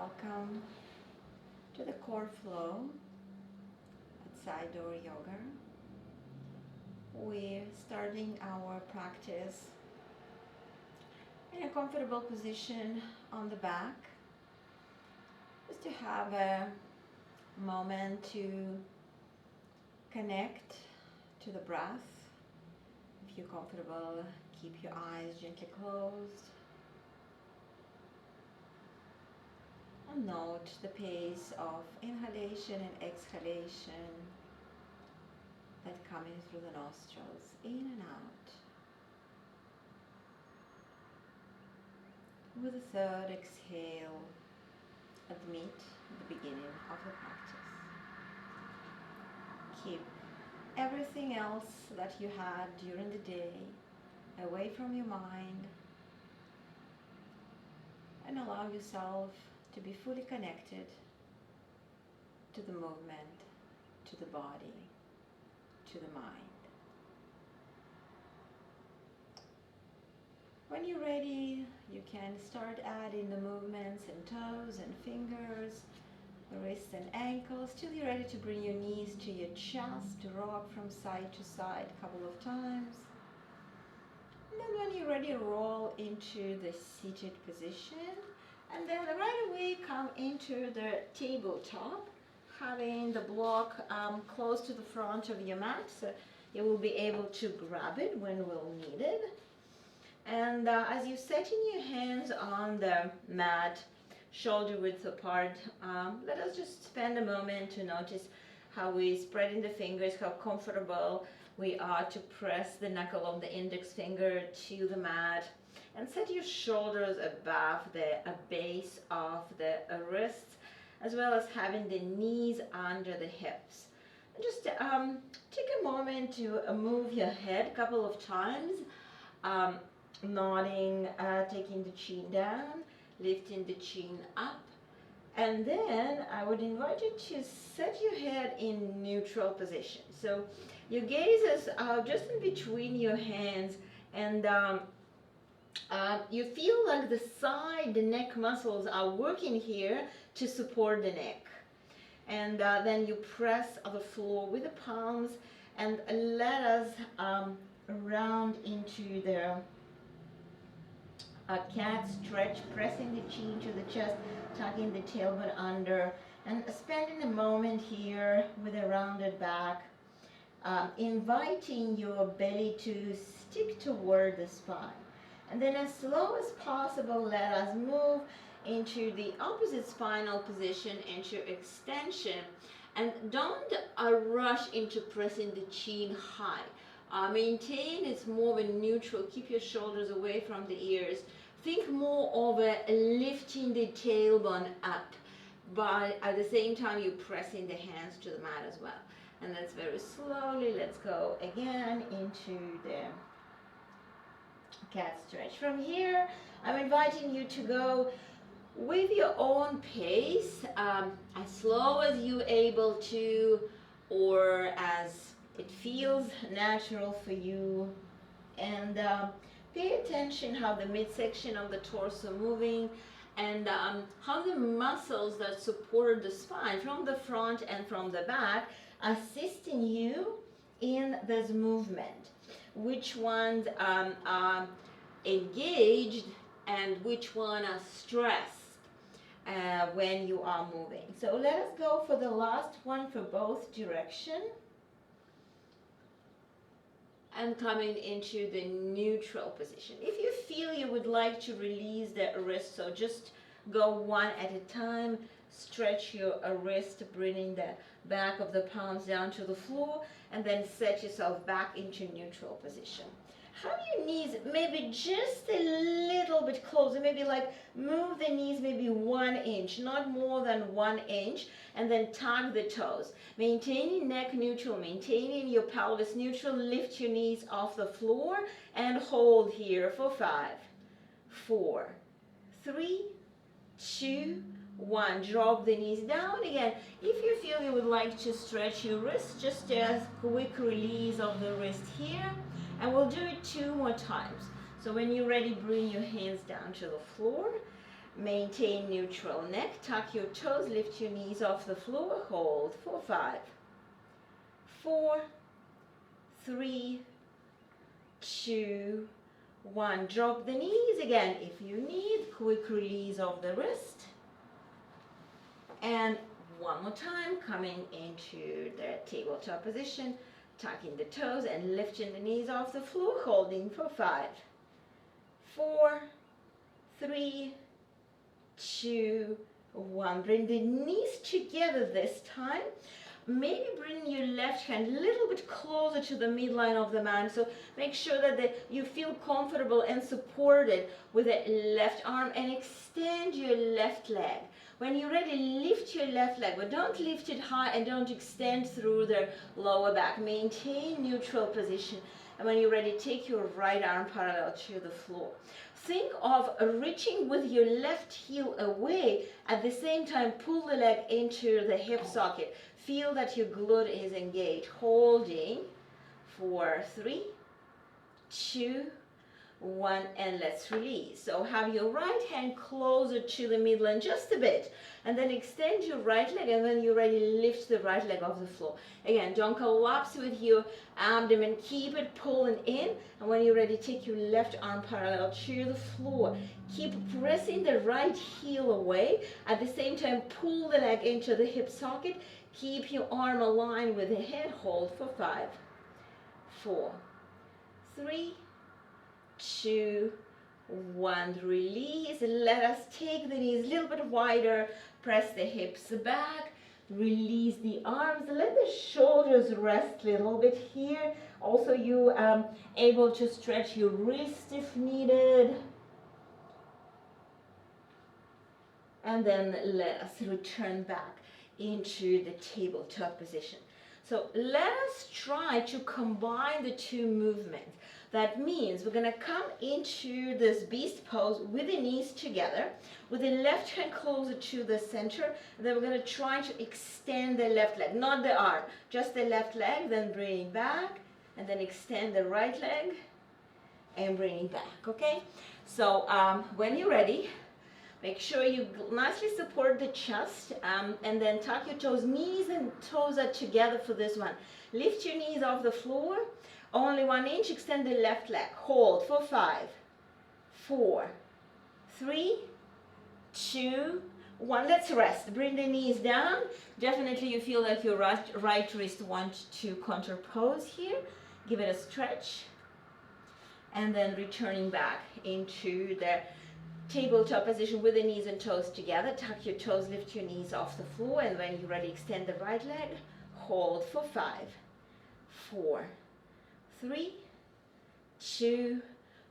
welcome to the core flow at Side Door Yoga. We're starting our practice in a comfortable position on the back, just to have a moment to connect to the breath. If you're comfortable, keep your eyes gently closed. And note the pace of inhalation and exhalation that come in through the nostrils, in and out. With the third exhale, admit the beginning of the practice. Keep everything else that you had during the day away from your mind and allow yourself to be fully connected to the movement, to the body, to the mind. When you're ready, you can start adding the movements and toes and fingers, the wrists and ankles, till you're ready to bring your knees to your chest, to rock from side to side a couple of times. And then when you're ready, roll into the seated position. And then right away come into the tabletop, having the block close to the front of your mat, so you will be able to grab it when we'll need it. And as you're setting your hands on the mat, shoulder width apart, let us just spend a moment to notice how we're spreading the fingers, how comfortable we are to press the knuckle of the index finger to the mat. And set your shoulders above the base of the wrists, as well as having the knees under the hips. And just take a moment to move your head a couple of times, nodding, taking the chin down, lifting the chin up. And then I would invite you to set your head in neutral position. So your gaze is just in between your hands, and you feel like the neck muscles are working here to support the neck. And then you press the floor with the palms and let us round into the cat stretch, pressing the chin to the chest, tucking the tailbone under, and spending a moment here with a rounded back, inviting your belly to stick toward the spine. And then as slow as possible, let us move into the opposite spinal position, into extension. And don't rush into pressing the chin high. Maintain it's more of a neutral. Keep your shoulders away from the ears. Think more of a lifting the tailbone up, but at the same time you're pressing the hands to the mat as well. And that's very slowly. Let's go again into the cat stretch. From here, I'm inviting you to go with your own pace, as slow as you're able to, or as it feels natural for you. And pay attention how the midsection of the torso moving, and how the muscles that support the spine from the front and from the back assisting you in this movement. Which ones are engaged and which one are stressed when you are moving. So let us go for the last one for both direction. And coming into the neutral position. If you feel you would like to release the wrist, so just go one at a time. Stretch your wrist, bringing the back of the palms down to the floor, and then set yourself back into neutral position. Have your knees maybe just a little bit closer, maybe like move the knees maybe 1 inch, not more than 1 inch, and then tuck the toes. Maintaining neck neutral, maintaining your pelvis neutral, lift your knees off the floor and hold here for 5, 4, 3, 2, 1. Drop the knees down again. If you feel you would like to stretch your wrist, just a quick release of the wrist here. And we'll do it 2 more times. So when you're ready, bring your hands down to the floor Maintain neutral neck, tuck your toes, lift your knees off the floor, hold for 5, 4, 3, 2, 1. Drop the knees again if you need. Quick release of the wrist. And one more time, coming into the tabletop position, tucking the toes and lifting the knees off the floor, holding for 5, 4, 3, 2, 1. Bring the knees together this time. Maybe bring your left hand a little bit closer to the midline of the mat. So make sure that you feel comfortable and supported with the left arm, and extend your left leg. When you're ready, lift your left leg, but don't lift it high and don't extend through the lower back. Maintain neutral position. And when you're ready, take your right arm parallel to the floor. Think of reaching with your left heel away. At the same time, pull the leg into the hip socket. Feel that your glute is engaged. Holding for 3, 2, 1, and let's release. So have your right hand closer to the midline just a bit, and then extend your right leg, and when you're ready, lift the right leg off the floor. Again, don't collapse with your abdomen, keep it pulling in, and when you're ready, take your left arm parallel to the floor. Keep pressing the right heel away. At the same time, pull the leg into the hip socket. Keep your arm aligned with the head. Hold for 5, 4, 3, 2, 1. Release. Let us take the knees a little bit wider. Press the hips back. Release the arms. Let the shoulders rest a little bit here. Also, you able to stretch your wrist if needed. And then let us return back into the tabletop position. So let us try to combine the two movements. That means we're going to come into this beast pose with the knees together, with the left hand closer to the center. Then we're going to try to extend the left leg, not the arm, just the left leg, then bring back, and then extend the right leg and bring it back, okay? So when you're ready, make sure you nicely support the chest, and then tuck your toes. Knees and toes are together for this one. Lift your knees off the floor. Only 1 inch. Extend the left leg. Hold for 5, 4, 3, 2, 1. Let's rest. Bring the knees down. Definitely you feel like your right wrist wants to counterpose here. Give it a stretch. And then returning back into the tabletop position with the knees and toes together. Tuck your toes, lift your knees off the floor, and when you're ready, extend the right leg. Hold for 5, 4, 3, 2,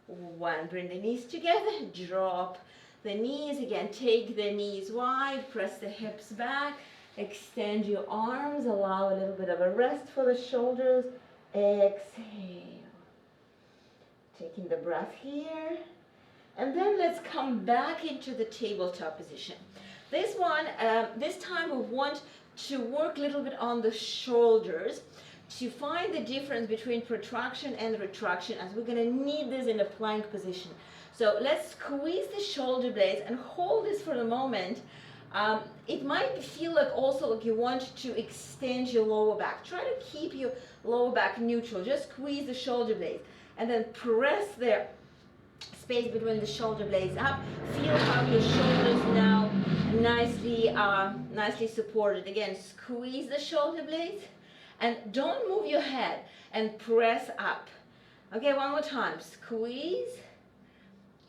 1. Bring the knees together. Drop the knees. Again, take the knees wide. Press the hips back. Extend your arms. Allow a little bit of a rest for the shoulders. Exhale. Taking the breath here. And then let's come back into the tabletop position. This one, this time we want to work a little bit on the shoulders to find the difference between protraction and retraction, as we're going to need this in a plank position. So let's squeeze the shoulder blades and hold this for a moment. It might feel like also like you want to extend your lower back. Try to keep your lower back neutral. Just squeeze the shoulder blades and then press the space between the shoulder blades up. Feel how your shoulders now nicely supported. Again, squeeze the shoulder blades and don't move your head, and press up. Okay, one more time. Squeeze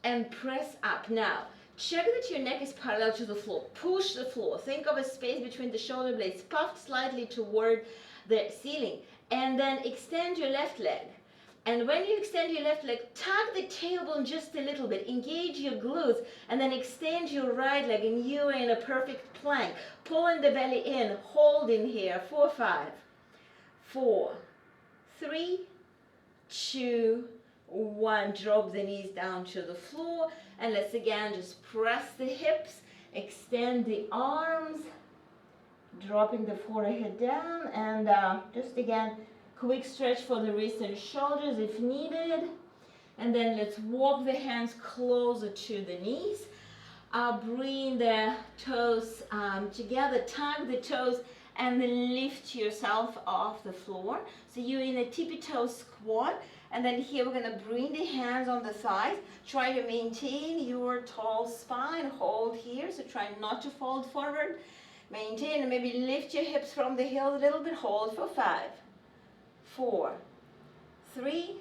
and press up. Now, check that your neck is parallel to the floor. Push the floor. Think of a space between the shoulder blades, puffed slightly toward the ceiling. And then extend your left leg. And when you extend your left leg, tuck the tailbone just a little bit. Engage your glutes, and then extend your right leg, and you are in a perfect plank. Pulling the belly in, hold in here. 4, 5, 4, 3, 2, 1. Drop the knees down to the floor, and let's again just press the hips, extend the arms, dropping the forehead down, and just again quick stretch for the wrists and shoulders if needed. And then let's walk the hands closer to the knees. Bring the toes together, tug the toes, and then lift yourself off the floor. So you're in a tippy toe squat, and then here we're gonna bring the hands on the thighs. Try to maintain your tall spine, hold here, so try not to fold forward. Maintain and maybe lift your hips from the heel a little bit, hold for 5, 4, 3,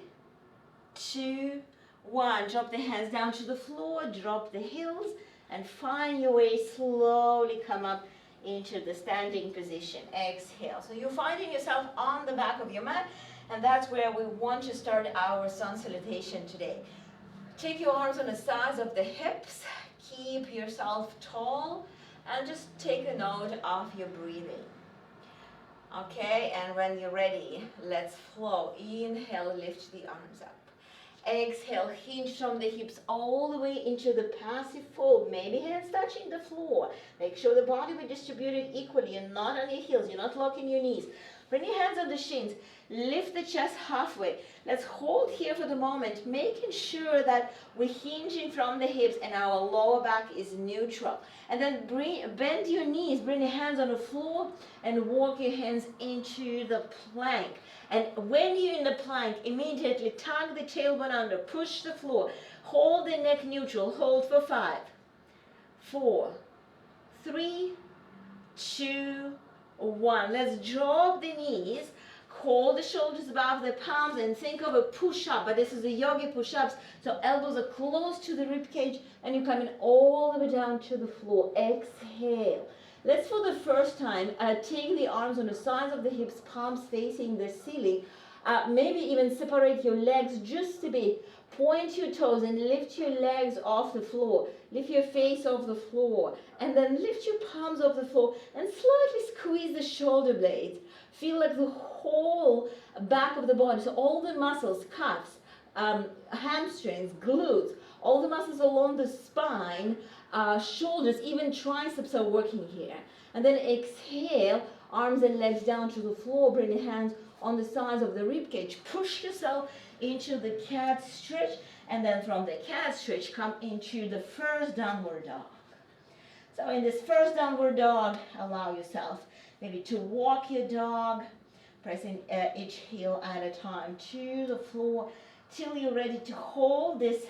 2, 1. Drop the hands down to the floor, drop the heels, and find your way, slowly come up into the standing position. Exhale. So you're finding yourself on the back of your mat, and that's where we want to start our sun salutation today. Take your arms on the sides of the hips, keep yourself tall, and just take a note of your breathing. Okay, and when you're ready, let's flow. Inhale, lift the arms up. Exhale, hinge from the hips all the way into the passive fold. Maybe hands touching the floor. Make sure the body will be distributed equally and not on your heels. You're not locking your knees. Bring your hands on the shins. Lift the chest halfway. Let's hold here for the moment, making sure that we're hinging from the hips and our lower back is neutral. And then bend your knees, bring your hands on the floor, and walk your hands into the plank. And when you're in the plank, immediately tug the tailbone under, push the floor, hold the neck neutral, hold for 5, 4, 3, 2, 1. Let's drop the knees, hold the shoulders above the palms, and think of a push-up, but this is a yogi push-ups, so elbows are close to the rib cage, and you're coming all the way down to the floor. Exhale. Let's, for the first time, take the arms on the sides of the hips, palms facing the ceiling. Maybe even separate your legs just a bit. Point your toes and lift your legs off the floor. Lift your face off the floor. And then lift your palms off the floor and slightly squeeze the shoulder blades. Feel like the whole back of the body, so all the muscles, cuffs, hamstrings, glutes, all the muscles along the spine, shoulders, even triceps are working here. And then exhale, arms and legs down to the floor. Bring the hands on the sides of the rib cage. Push yourself into the cat stretch, and then from the cat stretch, come into the first downward dog. So in this first downward dog, allow yourself maybe to walk your dog, pressing each heel at a time to the floor till you're ready to hold this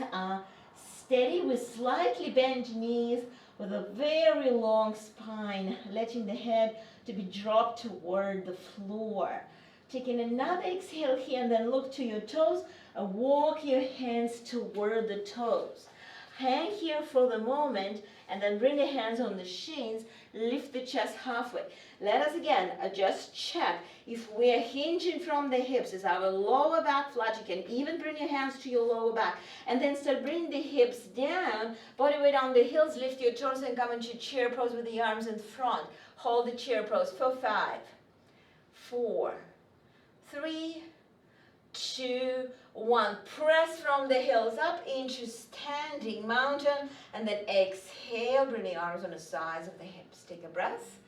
steady with slightly bent knees, with a very long spine, letting the head to be dropped toward the floor. Taking another exhale here, and then look to your toes and walk your hands toward the toes. Hang here for the moment, and then bring the hands on the shins, lift the chest halfway. Let us again just check if we're hinging from the hips. Is our lower back flat? You can even bring your hands to your lower back, and then start bringing the hips down, body weight on the heels, lift your torso and come into chair pose with the arms in front. Hold the chair pose for 5, 4, 3, 2, 1. Press from the heels up into standing mountain, and then exhale, bring the arms on the sides of the hips. Take a breath,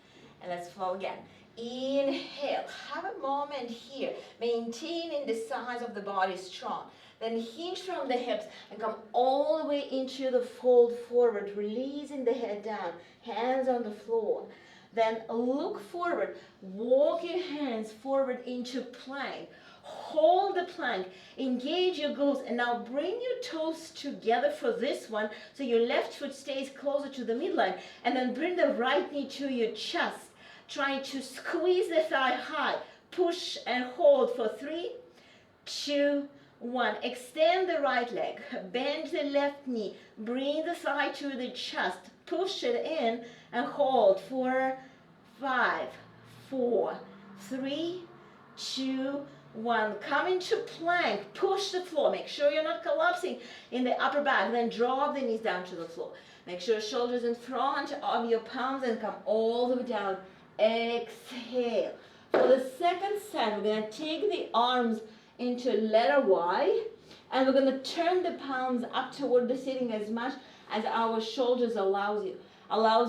and let's flow again. Inhale, have a moment here, maintaining the size of the body strong. Then hinge from the hips and come all the way into the fold forward, releasing the head down, hands on the floor. Then look forward, walk your hands forward into plank. Hold the plank, engage your glutes, and now bring your toes together for this one, so your left foot stays closer to the midline, and then bring the right knee to your chest, trying to squeeze the thigh high. Push and hold for 3, 2, 1. Extend the right leg, bend the left knee, bring the thigh to the chest, push it in, and hold for 5, 4, 3, 2, 1. Come into plank, push the floor. Make sure you're not collapsing in the upper back. Then drop the knees down to the floor. Make sure shoulders in front of your palms and come all the way down. Exhale. For the second set, we're going to take the arms into letter Y, and we're going to turn the palms up toward the ceiling as much as our shoulders allows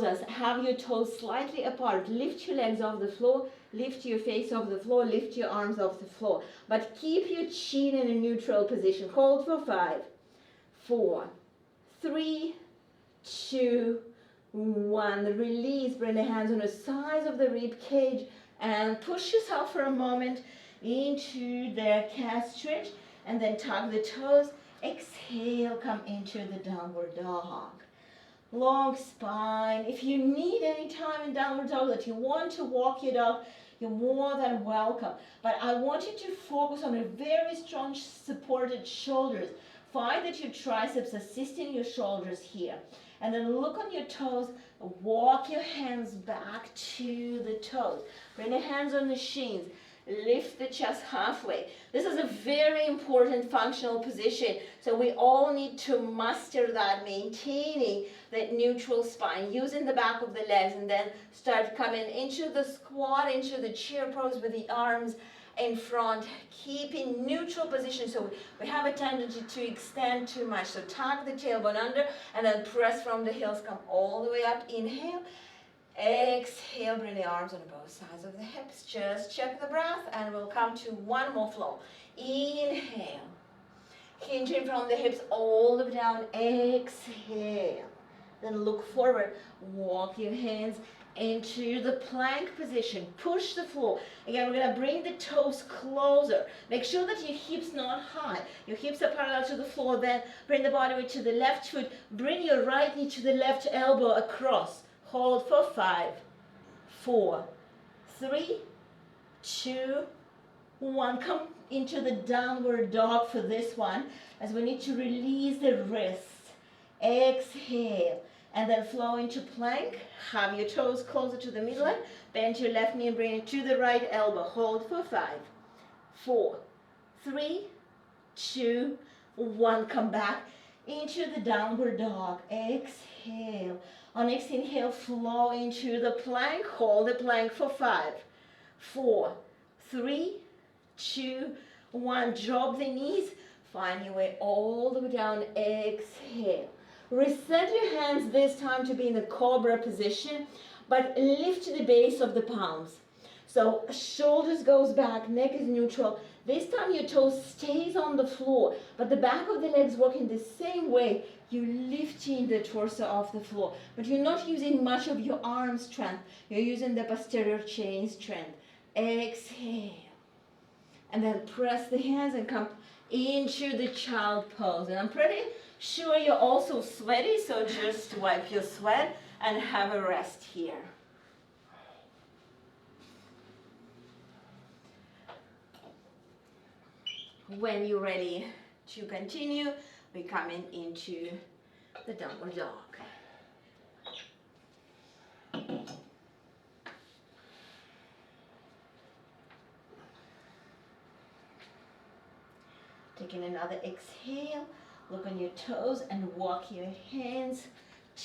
us. Have your toes slightly apart. Lift your legs off the floor. Lift your face off the floor. Lift your arms off the floor. But keep your chin in a neutral position. Hold for 5, 4, 3, 2, 1. Release. Bring the hands on the sides of the rib cage and push yourself for a moment into the calf stretch, and then tug the toes. Exhale, come into the downward dog. Long spine. If you need any time in downward dog that you want to walk your dog, you're more than welcome. But I want you to focus on a very strong supported shoulders. Find that your triceps assisting your shoulders here. And then look on your toes. Walk your hands back to the toes. Bring the hands on the shins. Lift the chest halfway. This is a very important functional position. So we all need to master that, maintaining that neutral spine, using the back of the legs, and then start coming into the squat, into the chair pose with the arms in front, keeping neutral position. So we have a tendency to extend too much. So tuck the tailbone under and then press from the heels, come all the way up. Inhale. Exhale, bring the arms on both sides of the hips. Just check the breath and we'll come to one more flow. Inhale. Hinging from the hips all the way down. Exhale. Then look forward. Walk your hands into the plank position. Push the floor. Again, we're going to bring the toes closer. Make sure that your hips not high. Your hips are parallel to the floor. Then bring the body weight to the left foot. Bring your right knee to the left elbow across. Hold for 5, 4, 3, 2, 1. Come into the downward dog for this one, as we need to release the wrists. Exhale. And then flow into plank. Have your toes closer to the midline. Bend your left knee and bring it to the right elbow. Hold for 5, 4, 3, 2, 1. Come back into the downward dog. Exhale. On next inhale, flow into the plank. Hold the plank for 5, 4, 3, 2, 1. Drop the knees. Find your way all the way down. Exhale. Reset your hands this time to be in the cobra position, but lift the base of the palms. So shoulders goes back, neck is neutral. This time your toes stays on the floor, but the back of the legs working the same way. You're lifting the torso off the floor, but you're not using much of your arm strength. You're using the posterior chain strength. Exhale. And then press the hands and come into the child pose. And I'm pretty sure you're also sweaty, so just wipe your sweat and have a rest here. When you're ready to continue, we're coming into the downward dog. Taking another exhale, look on your toes and walk your hands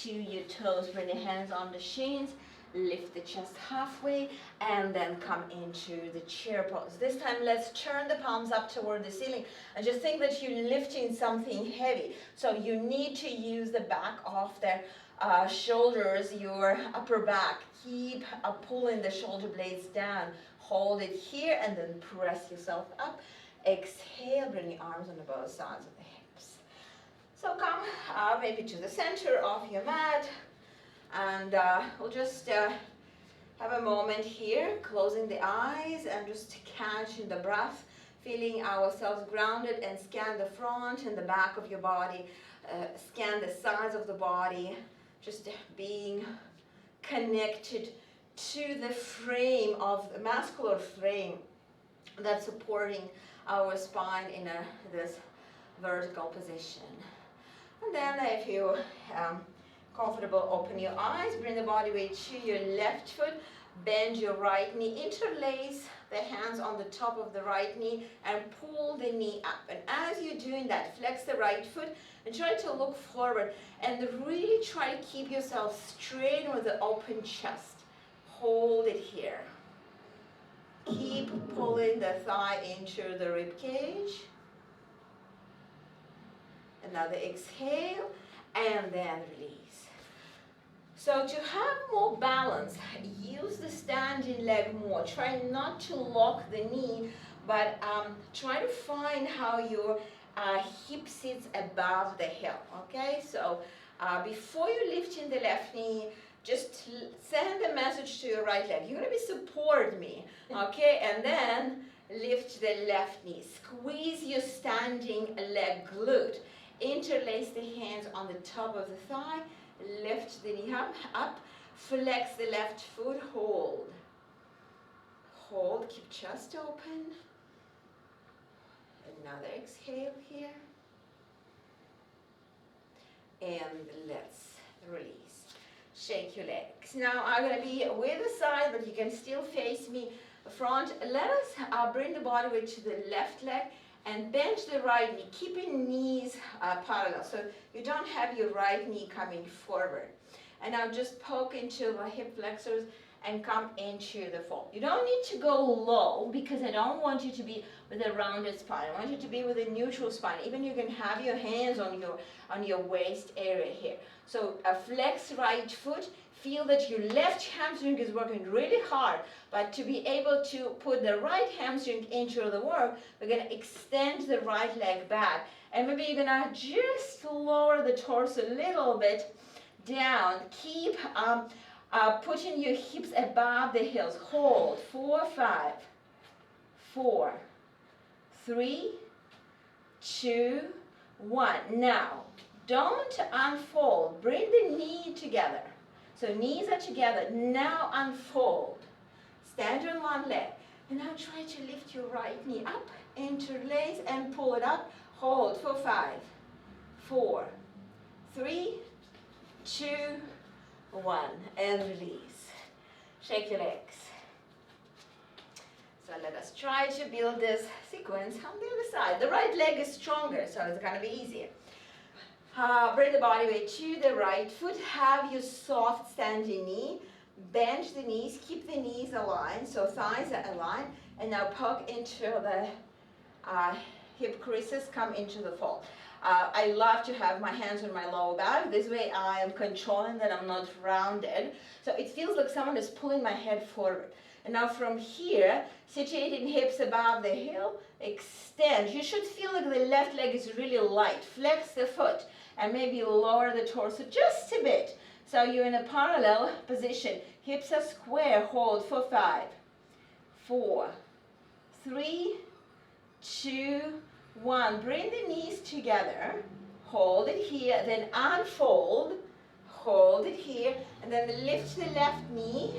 to your toes. Bring the hands on the shins. Lift the chest halfway and then come into the chair pose. This time let's turn the palms up toward the ceiling and just think that you're lifting something heavy. So you need to use the back of the shoulders, your upper back. Keep pulling the shoulder blades down. Hold it here and then press yourself up. Exhale, bring the arms on the both sides of the hips. So come maybe to the center of your mat. And we'll just have a moment here, closing the eyes and just catching the breath, feeling ourselves grounded, and scan the front and the back of your body, scan the sides of the body, just being connected to the frame of the muscular frame that's supporting our spine in this vertical position. And then if you comfortable, open your eyes, bring the body weight to your left foot, bend your right knee, interlace the hands on the top of the right knee and pull the knee up. And as you're doing that, flex the right foot and try to look forward and really try to keep yourself straight with the open chest. Hold it here. Keep pulling the thigh into the rib cage. Another exhale and then release. So to have more balance, use the standing leg more. Try not to lock the knee, but try to find how your hip sits above the hip, okay? So Before you lift in the left knee, just send a message to your right leg. You're going to be support me, okay? And then lift the left knee. Squeeze your standing leg glute. Interlace the hands on the top of the thigh. Lift the knee up. Flex the left foot. Hold. Hold. Keep chest open. Another exhale here. And let's release. Shake your legs. Now I'm going to be with the side, but you can still face me front. Let us bring the body weight to the left leg and bench the right knee, keeping knees parallel. So you don't have your right knee coming forward. And now just poke into the hip flexors and come into the fold. You don't need to go low because I don't want you to be with a rounded spine. I want you to be with a neutral spine. Even you can have your hands on your waist area here. So a flex right foot. Feel that your left hamstring is working really hard, but to be able to put the right hamstring into the work, we're going to extend the right leg back. And maybe you're going to just lower the torso a little bit down. Keep pushing your hips above the heels. Hold. 4, 5, 4, 3, 2, 1. Now, don't unfold. Bring the knee together. So knees are together. Now unfold. Stand on one leg. And now try to lift your right knee up. Interlace and pull it up. Hold for 5, 4, 3, 2, 1. And release. Shake your legs. So let us try to build this sequence on the other side. The right leg is stronger, so it's going to be easier. Bring the body weight to the right foot. Have your soft standing knee. Bend the knees. Keep the knees aligned, so thighs are aligned. And now poke into the hip creases. Come into the fold. I love to have my hands on my lower back. This way I am controlling that I'm not rounded. So it feels like someone is pulling my head forward. And now from here, situating hips above the heel, extend. You should feel like the left leg is really light. Flex the foot and maybe lower the torso just a bit. So you're in a parallel position. Hips are square. Hold for 5, 4, 3, 2, 1. Bring the knees together. Hold it here. Then unfold. Hold it here. And then lift the left knee.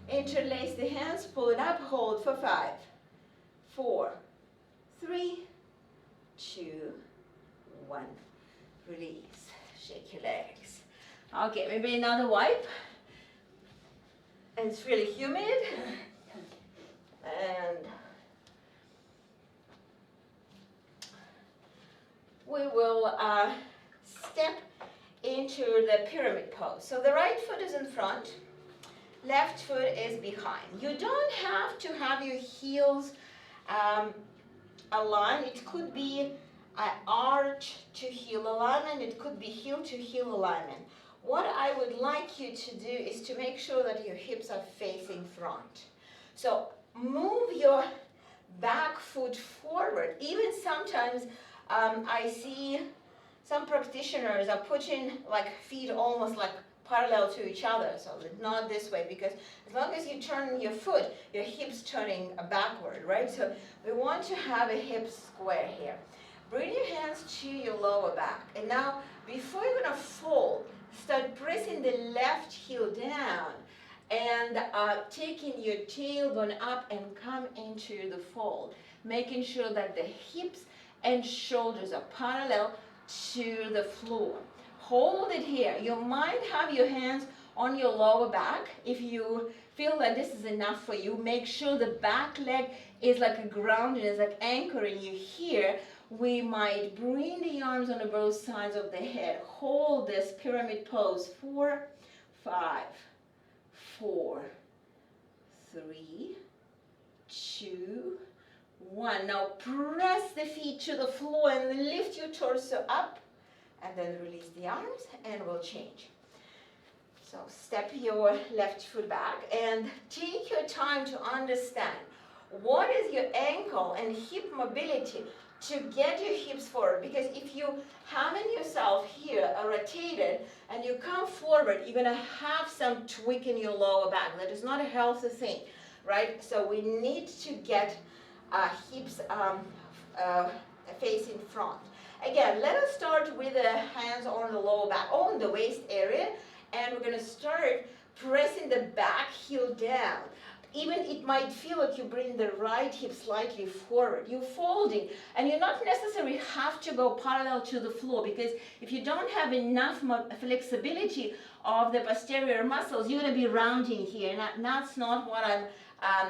Interlace the hands. Pull it up. Hold for 5, 4, 3, 2, 1. Release. Shake your legs. Okay, maybe another wipe. And it's really humid. And we will step into the pyramid pose. So the right foot is in front. Left foot is behind. You don't have to have your heels aligned. It could be arch to heel alignment. It could be heel to heel alignment. What I would like you to do is to make sure that your hips are facing front. So move your back foot forward. Even sometimes I see some practitioners are putting like feet almost like parallel to each other, so not this way, because as long as you turn your foot, your hips turning backward, right? So we want to have a hip square here. Bring your hands to your lower back. And now, before you're going to fold, start pressing the left heel down and taking your tailbone up and come into the fold, making sure that the hips and shoulders are parallel to the floor. Hold it here. You might have your hands on your lower back. If you feel that this is enough for you, make sure the back leg is like a ground and is like anchoring you here. We might bring the arms on both sides of the head. Hold this pyramid pose. 4, 5, 4, 3, 2, 1. Now press the feet to the floor and lift your torso up. And then release the arms and we'll change. So step your left foot back and take your time to understand what is your ankle and hip mobility to get your hips forward, because if you haven't yourself here rotated and you come forward, you're going to have some tweak in your lower back. That is not a healthy thing, right? So we need to get hips facing front. Again, let us start with the hands on the lower back, on the waist area, and we're going to start pressing the back heel down. Even it might feel like you bring the right hip slightly forward. You're folding, and you not necessarily have to go parallel to the floor, because if you don't have enough flexibility of the posterior muscles, you're going to be rounding here, and that's not what I'm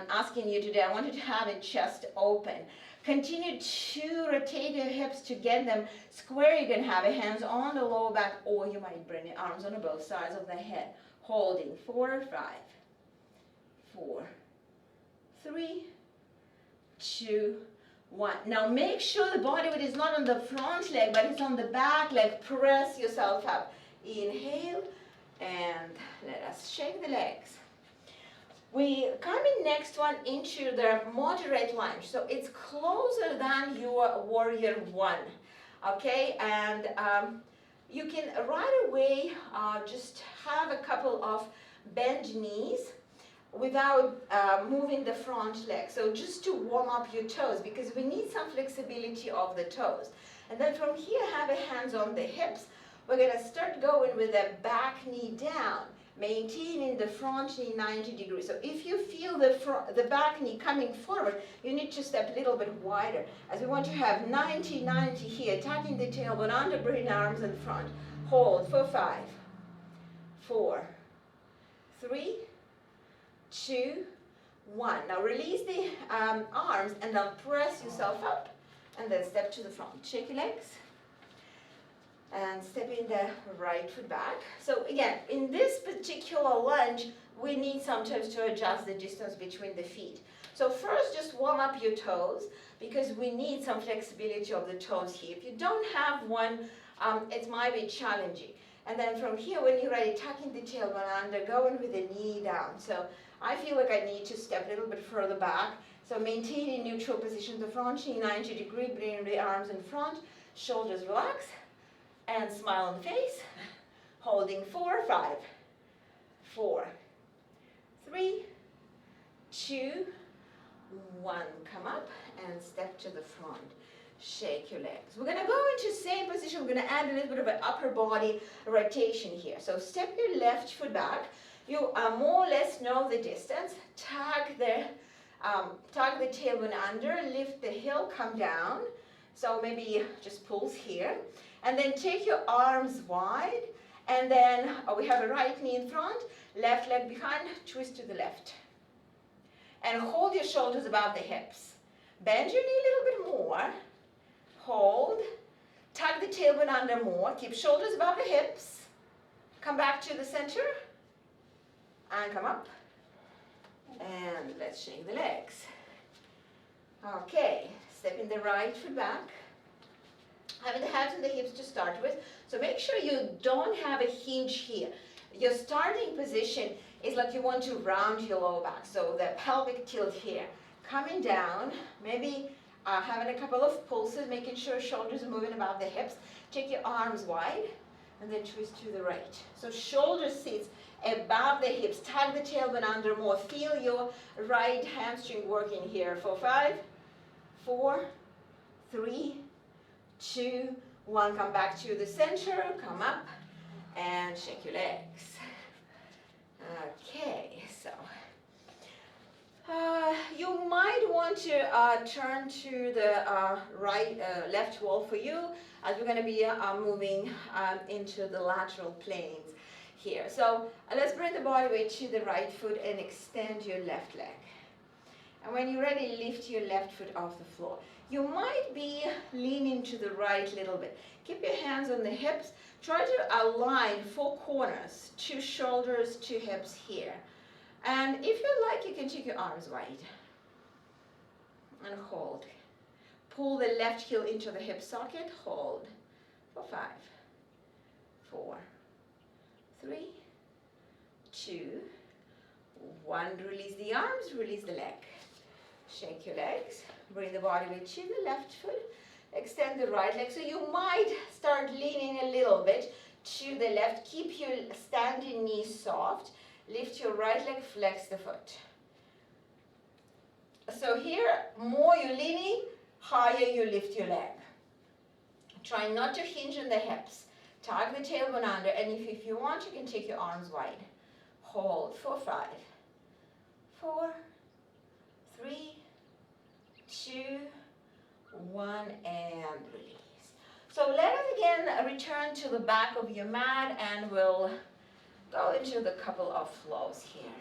asking you today. I want you to have a chest open. Continue to rotate your hips to get them square. You can have your hands on the lower back, or you might bring your arms on both sides of the head. Holding 4, 5, 4, 3, 2, 1. Now make sure the body weight is not on the front leg, but it's on the back leg. Press yourself up. Inhale, and let us shake the legs. We come in next one into the moderate lunge. So it's closer than your warrior one. Okay, and you can right away just have a couple of bend knees without moving the front leg. So just to warm up your toes, because we need some flexibility of the toes. And then from here, have your hands on the hips. We're going to start going with the back knee down, maintaining the front knee 90 degrees. So if you feel the back knee coming forward, you need to step a little bit wider, as we want to have 90-90 here, tucking the tailbone under, bring arms in front. Hold for 5, 4, 3, 2, 1. Now release the arms and then press yourself up and then step to the front. Shake your legs and step in the right foot back. So again, in this particular lunge, we need sometimes to adjust the distance between the feet. So first, just warm up your toes, because we need some flexibility of the toes here. If you don't have one, it might be challenging. And then from here, when you're ready, tucking the tailbone under, going with the knee down. So I feel like I need to step a little bit further back. So maintaining neutral position, the front knee 90 degree, bring the arms in front, shoulders relax, and smile on the face. Holding 4, 5, 4, 3, 2, 1. Come up and step to the front. Shake your legs. We're going to go into the same position. We're going to add a little bit of an upper body rotation here. So step your left foot back. You more or less know the distance. Tuck the tailbone under, lift the heel, come down. So maybe just pulls here. And then take your arms wide. And then we have a right knee in front, left leg behind, twist to the left. And hold your shoulders above the hips. Bend your knee a little bit more. Hold. Tuck the tailbone under more. Keep shoulders above the hips. Come back to the center. And come up. And let's shake the legs. Okay. Step in the right foot back. Having the hands and the hips to start with. So make sure you don't have a hinge here. Your starting position is like you want to round your lower back. So the pelvic tilt here. Coming down, maybe having a couple of pulses, making sure shoulders are moving above the hips. Take your arms wide and then twist to the right. So shoulder sits above the hips. Tuck the tailbone under more. Feel your right hamstring working here. For 5, 4, 3, 2, 1. Come back to the center. Come up and shake your legs. Okay, so you might want to turn to the left wall for you, as we're going to be moving into the lateral planes here. So let's bring the body weight to the right foot and extend your left leg. And when you're ready, lift your left foot off the floor. You might be leaning to the right a little bit. Keep your hands on the hips. Try to align 4 corners, 2 shoulders, 2 hips here. And if you like, you can take your arms wide and hold. Pull the left heel into the hip socket, hold for 5, 4, 3, 2, 1. Release the arms, release the leg. Shake your legs, bring the body weight to the left foot, Extend the right leg. So you might start leaning a little bit to the left. Keep your standing knees soft. Lift your right leg, flex the foot. So here, more you're leaning, higher you lift your leg. Try not to hinge on the hips. Tuck the tailbone under, and if you want, you can take your arms wide. Hold for 5, 4, 3, 2, 1, and release. So let us again return to the back of your mat, and we'll go into the couple of flows here.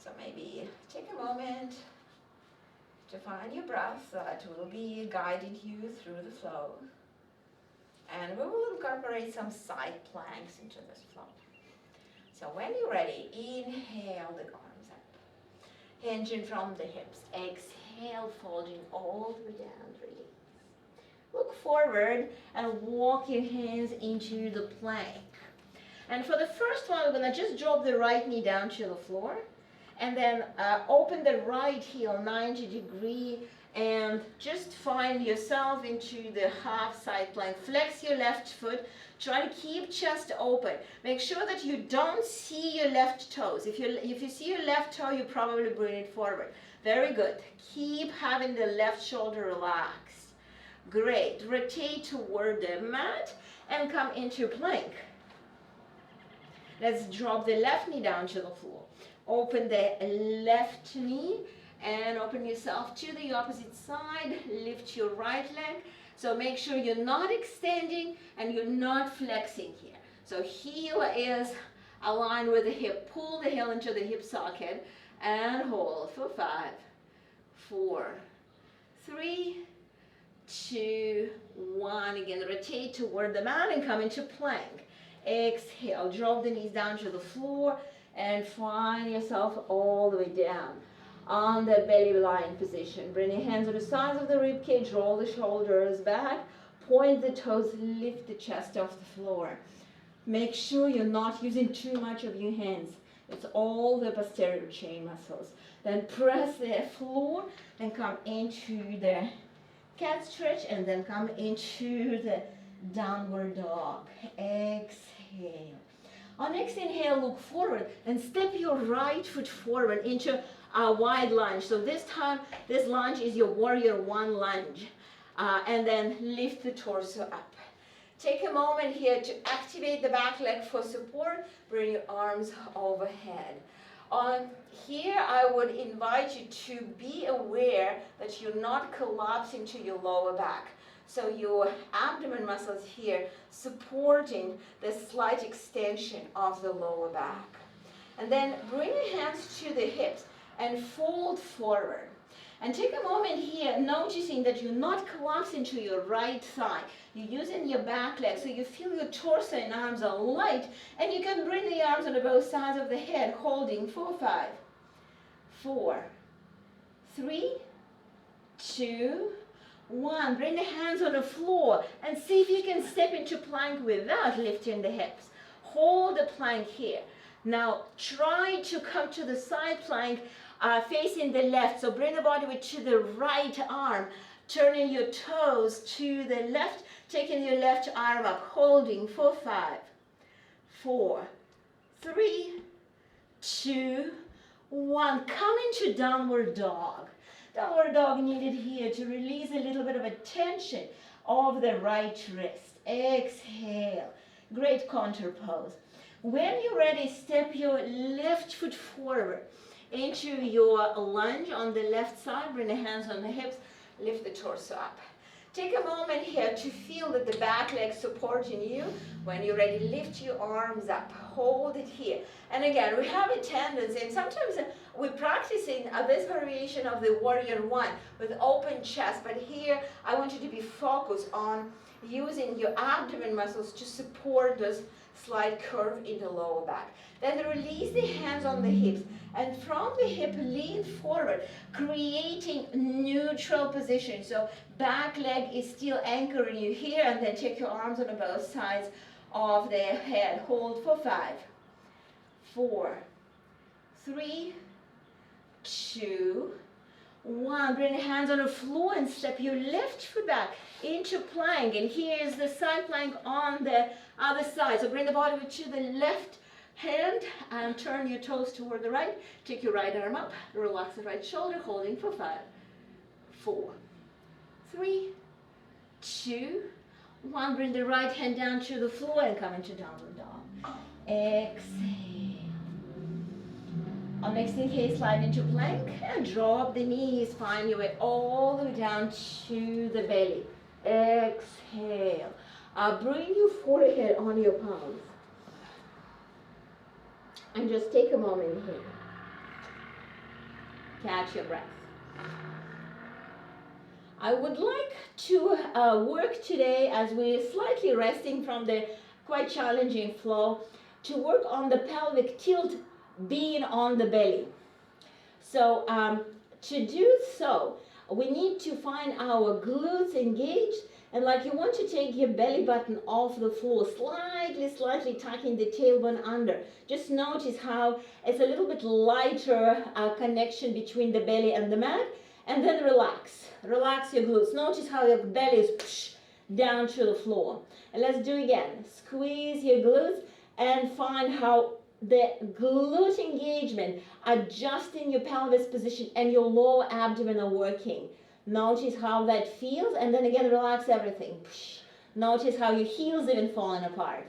So maybe take a moment to find your breath that will be guiding you through the flow. And we will incorporate some side planks into this flow. So when you're ready, inhale the arms up. Hinging from the hips. Exhale, folding all the way down, release. Look forward and walk your hands into the plank. And for the first one, we're going to just drop the right knee down to the floor. And then open the right heel 90 degrees and just find yourself into the half side plank. Flex your left foot. Try to keep chest open. Make sure that you don't see your left toes. If you see your left toe, you probably bring it forward. Very good. Keep having the left shoulder relaxed. Great. Rotate toward the mat and come into plank. Let's drop the left knee down to the floor. Open the left knee and open yourself to the opposite side. Lift your right leg. So make sure you're not extending and you're not flexing here. So heel is aligned with the hip. Pull the heel into the hip socket and hold for 5, 4, 3, 2, 1. Again, rotate toward the mat and come into plank. Exhale, drop the knees down to the floor and find yourself all the way down on the belly line position. Bring your hands to the sides of the rib cage, roll the shoulders back, point the toes, lift the chest off the floor. Make sure you're not using too much of your hands. It's all the posterior chain muscles. Then press the floor and come into the cat stretch and then come into the downward dog. Exhale. On next inhale, look forward and step your right foot forward into a wide lunge. So this time, this lunge is your warrior one lunge. And then lift the torso up. Take a moment here to activate the back leg for support. Bring your arms overhead. On here, I would invite you to be aware that you're not collapsing to your lower back. So your abdomen muscles here supporting the slight extension of the lower back. And then bring your hands to the hips and fold forward. And take a moment here noticing that you're not collapsing to your right thigh. You're using your back leg so you feel your torso and arms are light, and you can bring the arms on both sides of the head, holding for 5, 4, 3, 2, 1. Bring the hands on the floor and see if you can step into plank without lifting the hips. Hold the plank here. Now try to come to the side plank facing the left. So bring the body weight to the right arm, turning your toes to the left, taking your left arm up, holding for 5, 4, 3, 2, 1. Come into downward dog. Downward dog needed here to release a little bit of a tension of the right wrist. Exhale. Great contour pose. When you're ready, step your left foot forward into your lunge on the left side. Bring the hands on the hips. Lift the torso up. Take a moment here to feel that the back leg supporting you. When you're ready, lift your arms up. Hold it here. And again, we have a tendency, and sometimes we're practicing this variation of the warrior one with open chest. But here, I want you to be focused on using your abdomen muscles to support this slight curve in the lower back. Then release the hands on the hips, and from the hip lean forward, creating neutral position. So back leg is still anchoring you here, and then take your arms on both sides of the head. Hold for 5, 4, 3, 2, 1. Bring the hands on the floor and step your left foot back into plank. And here is the side plank on the other side. So bring the body to the left hand and turn your toes toward the right. Take your right arm up. Relax the right shoulder, holding for 5, 4, 3, 2, 1. Bring the right hand down to the floor and come into downward dog. Exhale. On next inhale, slide into plank and drop the knees. Find your way all the way down to the belly. Exhale. Bring your forehead on your palms. And just take a moment here. Catch your breath. I would like to work today, as we're slightly resting from the quite challenging flow, to work on the pelvic tilt being on the belly. So to do so, we need to find our glutes engaged, and like you want to take your belly button off the floor, slightly tucking the tailbone under. Just notice how it's a little bit lighter connection between the belly and the mat, and then relax your glutes. Notice how your belly is down to the floor. And let's do it again. Squeeze your glutes and find how the glute engagement, adjusting your pelvis position and your lower abdomen are working. Notice how that feels, and then again relax everything. Notice how your heels even falling apart.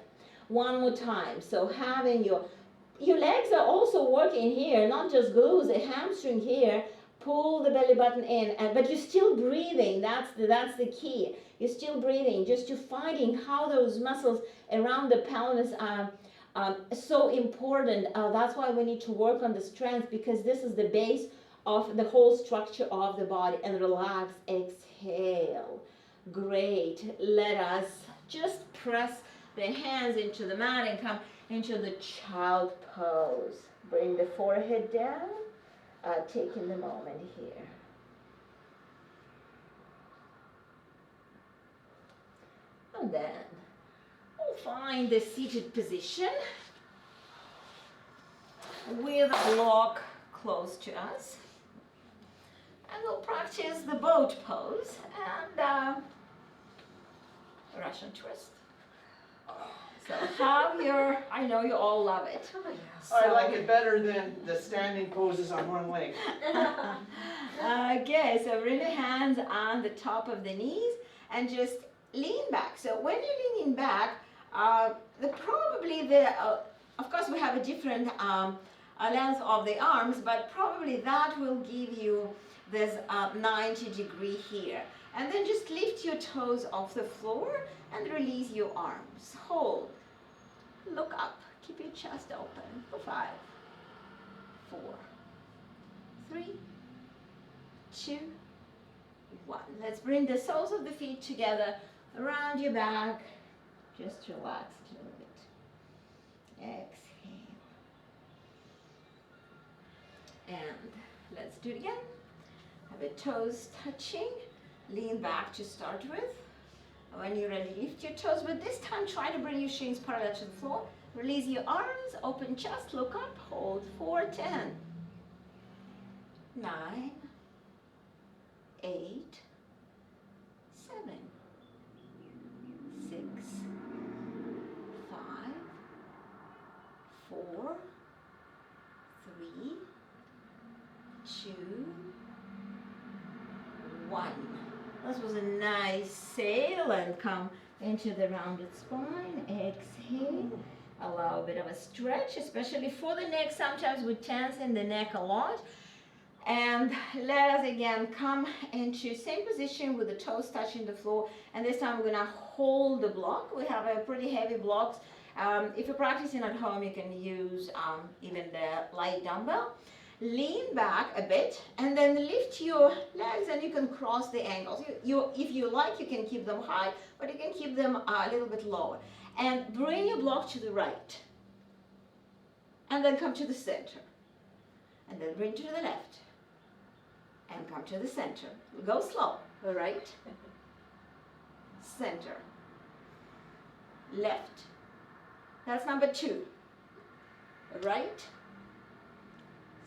One more time. So having your legs are also working here, not just glutes, a hamstring here. Pull the belly button in, but you're still breathing. That's the key. You're still breathing, just to finding how those muscles around the pelvis are so important. That's why we need to work on the strength, because this is the base of the whole structure of the body. And relax, exhale. Great. Let us just press the hands into the mat and come into the child pose. Bring the forehead down, taking the moment here. And then we'll find the seated position with a block close to us. And we'll practice the boat pose and Russian twist. So have your, I know you all love it. So, I like it better than the standing poses on one leg. Okay, so bring the hands on the top of the knees and just lean back. So when you're leaning back, of course we have a different length of the arms, but probably that will give you this 90-degree here. And then just lift your toes off the floor and release your arms. Hold. Look up. Keep your chest open for 5, 4, 3, 2, 1. Let's bring the soles of the feet together around your back. Just relax a little bit. Exhale. And let's do it again. Have the toes touching. Lean back to start with. When you're ready, lift your toes, but this time try to bring your shins parallel to the floor. Release your arms, open chest, look up, hold for 10, 9, 8, 7, 6, 5, 4, 3, 2, 1. This was a nice sail, and come into the rounded spine. Exhale. Allow a bit of a stretch, especially for the neck. Sometimes we tense in the neck a lot. And let us again come into same position with the toes touching the floor. And this time we're going to hold the block. We have a pretty heavy blocks. If you're practicing at home, you can use even the light dumbbell. Lean back a bit and then lift your legs, and you can cross the ankles. If you like, you can keep them high, but you can keep them a little bit lower. And bring your block to the right. And then come to the center. And then bring to the left. And come to the center. Go slow. Right. Center. Left. That's number 2. Right.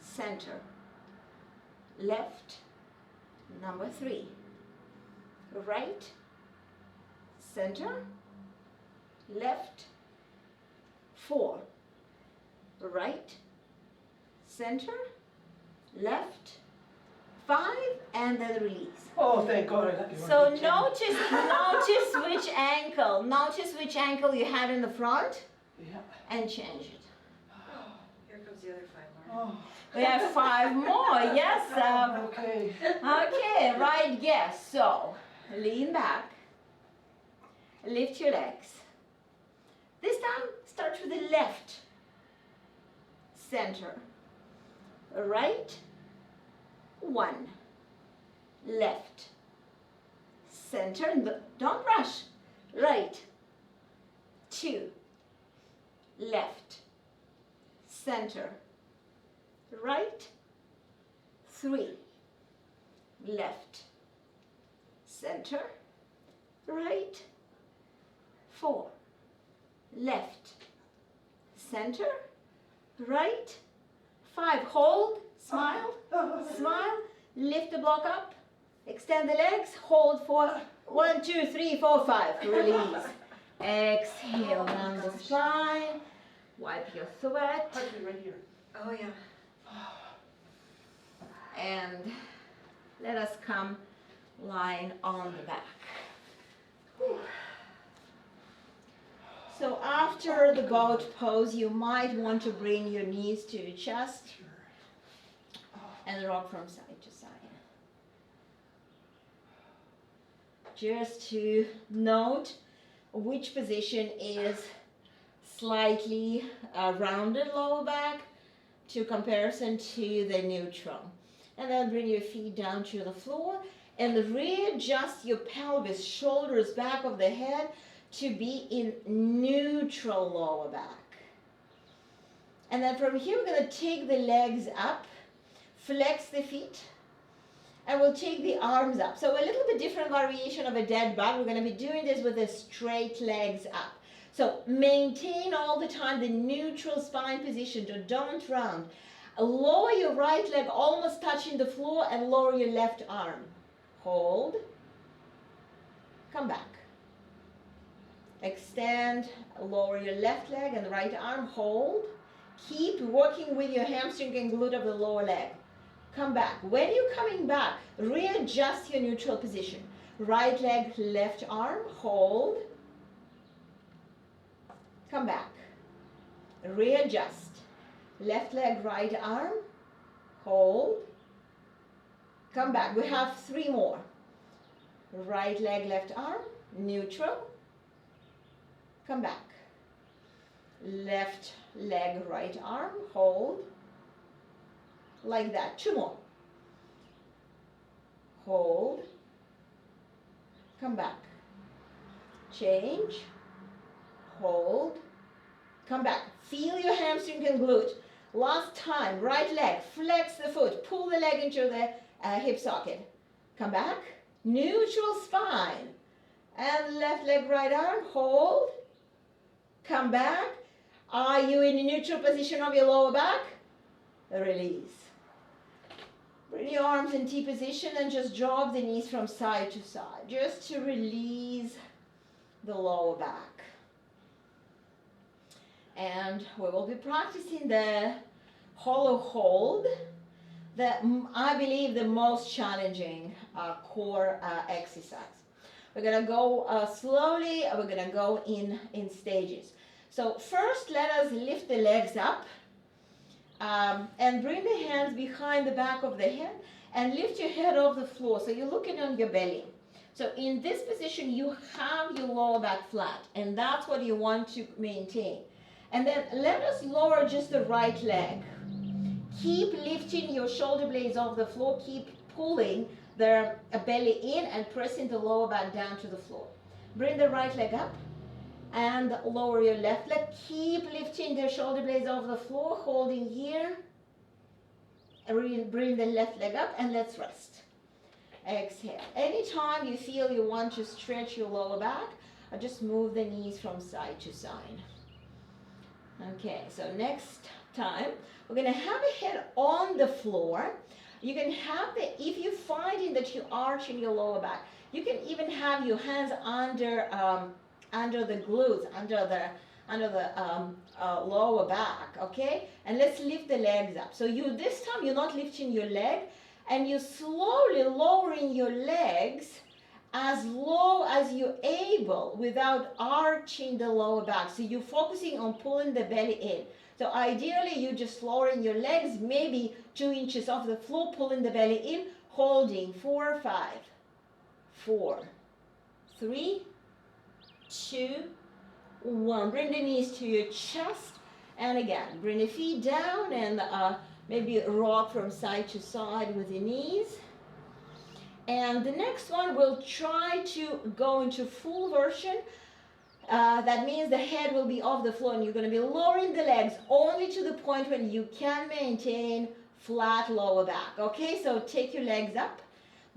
Center, left, Number 3. Right, center, left, 4. Right, center, left, 5, and then release. Oh, thank God. I thought you were So gonna be 10. notice which ankle you had in the front Yeah. and change it. Here comes the other 5 more. Oh, We have 5 more, yes. okay. Okay, right guess. So lean back, lift your legs. This time start with the left, center, right, 1, left, center, don't rush, right, 2, left, center, right, 3, left, center, right, 4, left, center, right, 5, hold, smile, smile, lift the block up, extend the legs, hold for 1, 2, 3, 4, 5, release, exhale down the spine, wipe your sweat, Actually, right here. Oh yeah. and let us come lying on the back. So after the goat pose, you might want to bring your knees to your chest and rock from side to side. Just to note which position is slightly rounded lower back to comparison to the neutral. And then bring your feet down to the floor and readjust your pelvis, shoulders, back of the head to be in neutral lower back. And then from here we're going to take the legs up, flex the feet, and we'll take the arms up. So a little bit different variation of a dead bug. We're going to be doing this with the straight legs up. So maintain all the time the neutral spine position, so don't round. Lower your right leg almost touching the floor and lower your left arm. Hold. Come back. Extend, lower your left leg and right arm. Hold. Keep working with your hamstring and glute of the lower leg. Come back. When you're coming back, readjust your neutral position. Right leg, left arm. Hold. Come back. Readjust. Left leg, right arm. Hold. Come back. We have 3 more. Right leg, left arm. Neutral. Come back. Left leg, right arm. Hold. Like that. 2 more. Hold. Come back. Change. Hold. Come back. Feel your hamstring and glute. Last time, right leg, flex the foot, pull the leg into the hip socket. Come back. Neutral spine. And left leg, right arm. Hold. Come back. Are you in a neutral position of your lower back? Release. Bring your arms in T position and just drop the knees from side to side, just to release the lower back. And we will be practicing the hollow hold, I believe the most challenging core exercise. We're going to go slowly, we're going to go in stages. So first let us lift the legs up and bring the hands behind the back of the head and lift your head off the floor. So you're looking on your belly. So in this position you have your lower back flat, and that's what you want to maintain. And then let us lower just the right leg. Keep lifting your shoulder blades off the floor. Keep pulling the belly in and pressing the lower back down to the floor. Bring the right leg up and lower your left leg. Keep lifting the shoulder blades off the floor, holding here. Bring the left leg up and let's rest. Exhale. Anytime you feel you want to stretch your lower back, just move the knees from side to side. Okay, so next time we're going to have a head on the floor. You can have if you're finding that you arch in your lower back, you can even have your hands under the glutes, under the lower back, okay? And let's lift the legs up. So this time you're not lifting your leg, and you're slowly lowering your legs as low as you're able without arching the lower back. So you're focusing on pulling the belly in. So ideally you're just lowering your legs maybe 2 inches off the floor, pulling the belly in, holding 4, 5, 4, 3, 2, 1. Bring the knees to your chest, and again, bring the feet down and maybe rock from side to side with the knees. And the next one, we'll try to go into full version. That means the head will be off the floor, and you're going to be lowering the legs only to the point when you can maintain flat lower back. Okay, so take your legs up,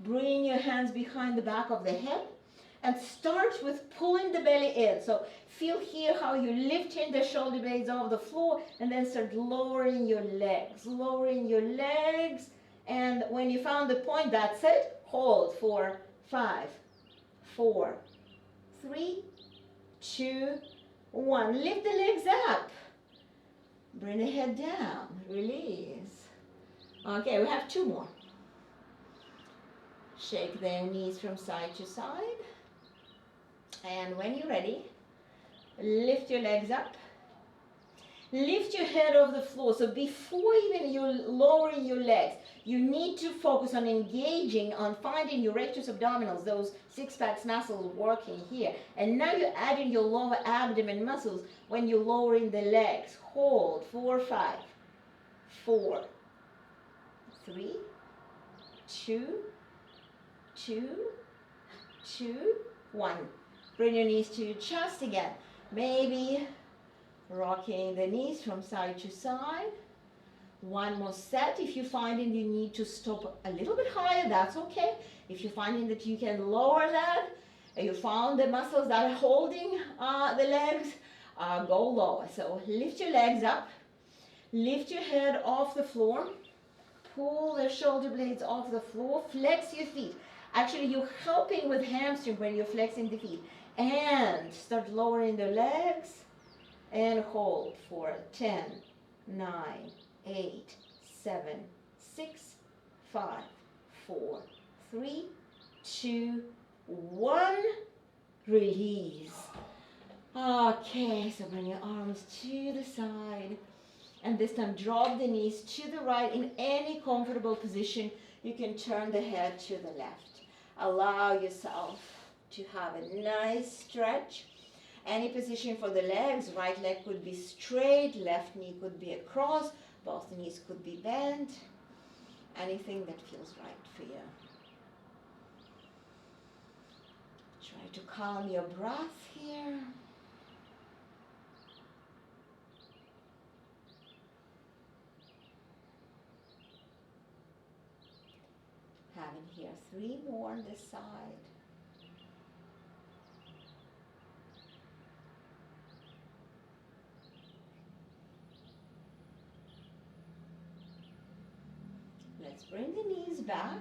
bring your hands behind the back of the head, and start with pulling the belly in. So feel here how you're lifting the shoulder blades off the floor, and then start lowering your legs, and when you found the point, that's it. Hold for 5, 4, 3, 2, 1. Lift the legs up. Bring the head down. Release. Okay, we have 2 more. Shake the knees from side to side. And when you're ready, lift your legs up. Lift your head off the floor. So before even you're lowering your legs, you need to focus on engaging, on finding your rectus abdominals, those 6-pack muscles working here. And now you're adding your lower abdomen muscles when you're lowering the legs. Hold, 4, 5, 4, 3, 2, 1. Bring your knees to your chest again. Maybe rocking the knees from side to side. 1 more set. If you're finding you need to stop a little bit higher, that's okay. If you're finding that you can lower that, and you found the muscles that are holding the legs, go lower. So lift your legs up, lift your head off the floor, pull the shoulder blades off the floor, flex your feet. Actually, you're helping with hamstring when you're flexing the feet. And start lowering the legs, and hold for 10, 9, 8, 7, 6, 5, 4, 3, 2, 1. Release. Okay, so bring your arms to the side, and this time drop the knees to the right in any comfortable position. You can turn the head to the left. Allow yourself to have a nice stretch. Any position for the legs. Right leg could be straight, left knee could be across, both knees could be bent. Anything that feels right for you. Try to calm your breath here. Having here 3 more on this side. Let's bring the knees back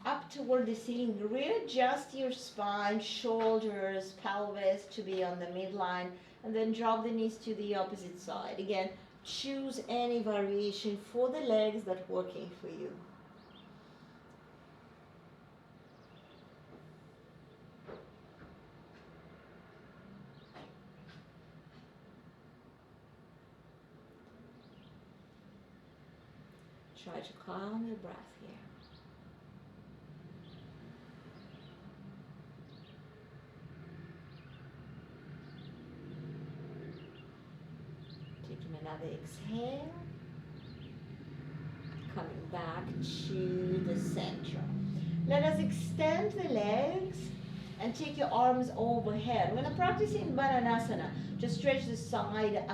up toward the ceiling. Readjust your spine, shoulders, pelvis to be on the midline, and then drop the knees to the opposite side. Again, choose any variation for the legs that's working for you. Try to calm your breath here. Taking another exhale. Coming back to the center. Let us extend the legs and take your arms overhead. When I'm practicing Bananasana, just stretch the side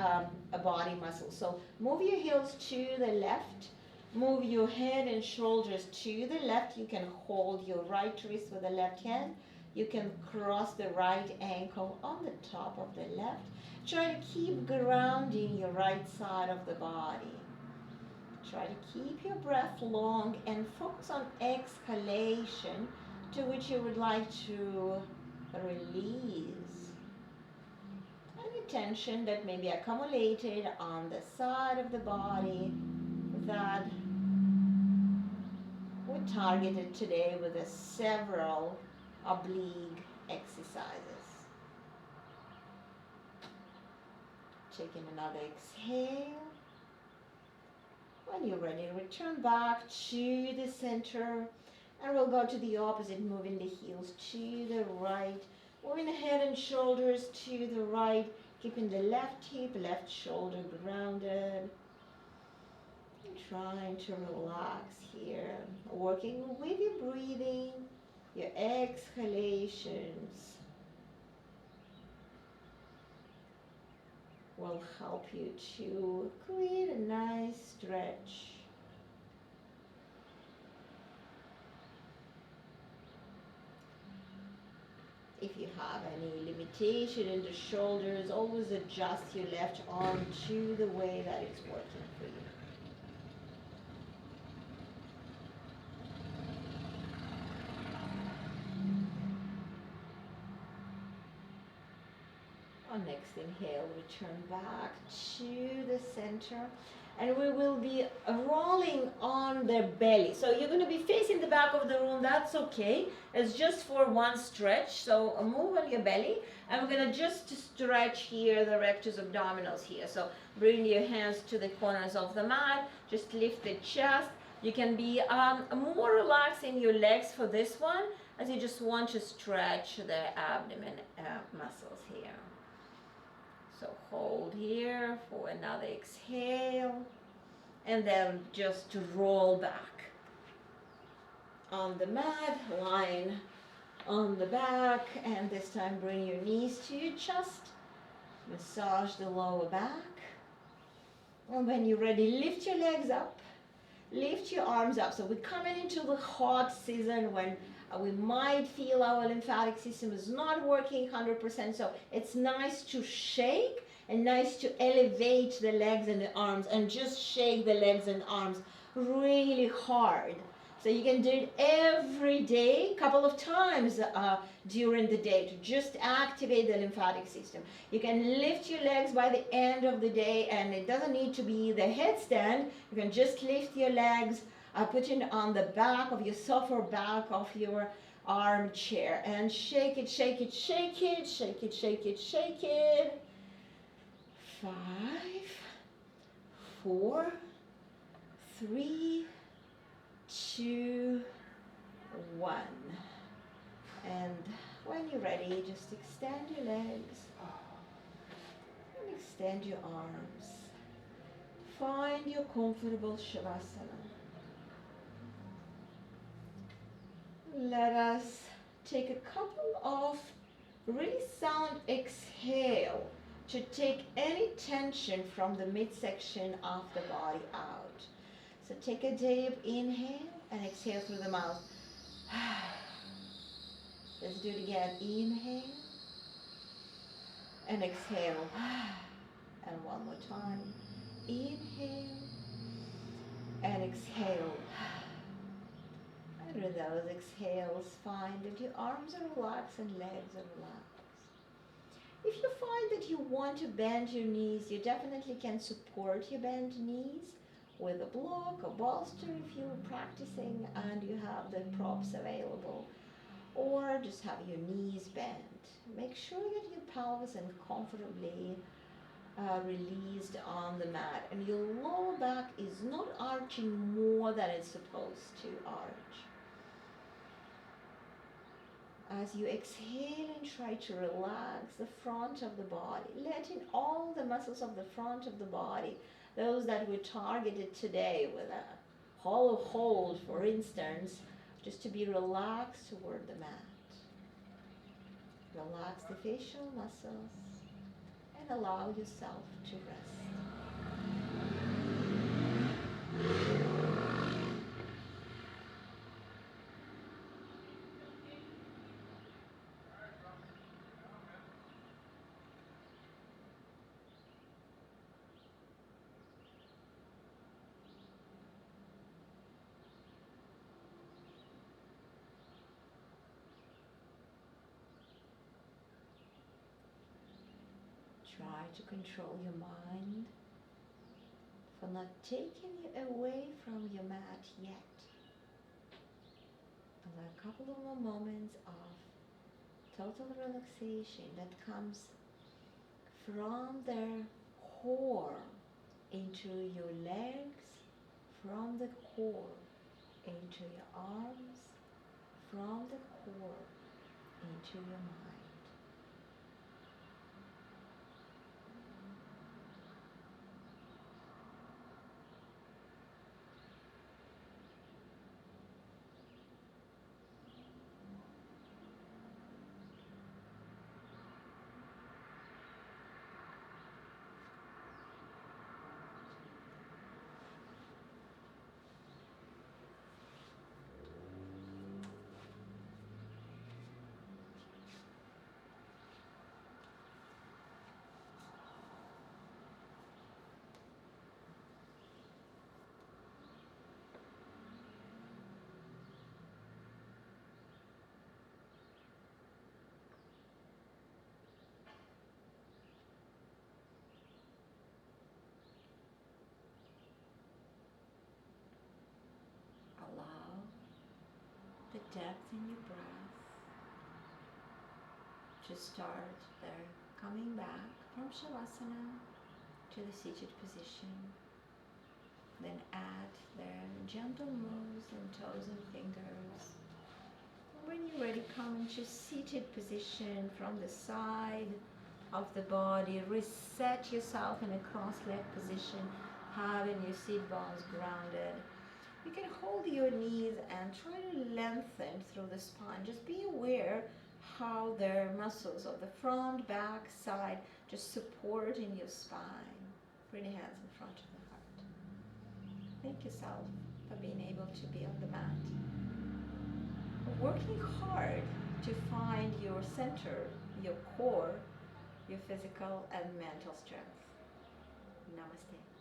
body muscles. So move your heels to the left. Move your head and shoulders to the left. You can hold your right wrist with the left hand. You can cross the right ankle on the top of the left. Try to keep grounding your right side of the body. Try to keep your breath long and focus on exhalation, to which you would like to release any tension that may be accumulated on the side of the body that we targeted today with the several oblique exercises. Taking another exhale. When you're ready, return back to the center, and we'll go to the opposite, moving the heels to the right, moving the head and shoulders to the right, keeping the left hip, left shoulder grounded, and trying to relax here, working with your breathing, your exhalations will help you to create a nice stretch. If you have any limitation in the shoulders, always adjust your left arm to the way that it's working for you. On next inhale, return back to the center, and we will be rolling on the belly. So you're going to be facing the back of the room. That's okay. It's just for one stretch. So move on your belly, and we're going to just stretch here the rectus abdominals here. So bring your hands to the corners of the mat. Just lift the chest. You can be more relaxed in your legs for this one, as you just want to stretch the abdomen muscles here. So hold here for another exhale, and then just roll back on the mat, lying on the back, and this time bring your knees to your chest, massage the lower back, and when you're ready, lift your legs up, lift your arms up. So we're coming into the hot season when we might feel our lymphatic system is not working 100%, so it's nice to shake and nice to elevate the legs and the arms, and just shake the legs and arms really hard. So you can do it every day, a couple of times during the day, to just activate the lymphatic system. You can lift your legs by the end of the day, and it doesn't need to be the headstand. You can just lift your legs, put it on the back of your sofa, back of your armchair, and shake it, shake it, shake it, shake it, shake it, shake it. 5, 4, 3, 2, 1. And when you're ready, just extend your legs and extend your arms. Find your comfortable Shavasana. Let us take a couple of really sound exhale to take any tension from the midsection of the body out. So take a deep inhale and exhale through the mouth. Let's do it again. Inhale and exhale. And one more time. Inhale and exhale. And with those exhales, find that your arms are relaxed and legs are relaxed. If you find that you want to bend your knees, you definitely can support your bent knees with a block, a bolster if you're practicing and you have the props available, or just have your knees bent. Make sure that your pelvis is comfortably released on the mat, and your lower back is not arching more than it's supposed to arch. As you exhale and try to relax the front of the body, letting all the muscles of the front of the body, those that we targeted today with a hollow hold, for instance, just to be relaxed toward the mat. Relax the facial muscles and allow yourself to rest. Try to control your mind for not taking you away from your mat yet. Allow a couple of more moments of total relaxation that comes from the core into your legs, from the core into your arms, from the core into your mind. Allow the depth in your breath to start there, coming back from Shavasana to the seated position. Then add the gentle moves and toes and fingers. When you're ready, come into seated position from the side of the body. Reset yourself in a cross-leg position, having your seat bones grounded. You can hold your knees and try to lengthen through the spine. Just be aware how the muscles of the front, back, side just supporting your spine. Bring your hands in front of the heart. Thank yourself for being able to be on the mat. Working hard to find your center, your core, your physical and mental strength. Namaste.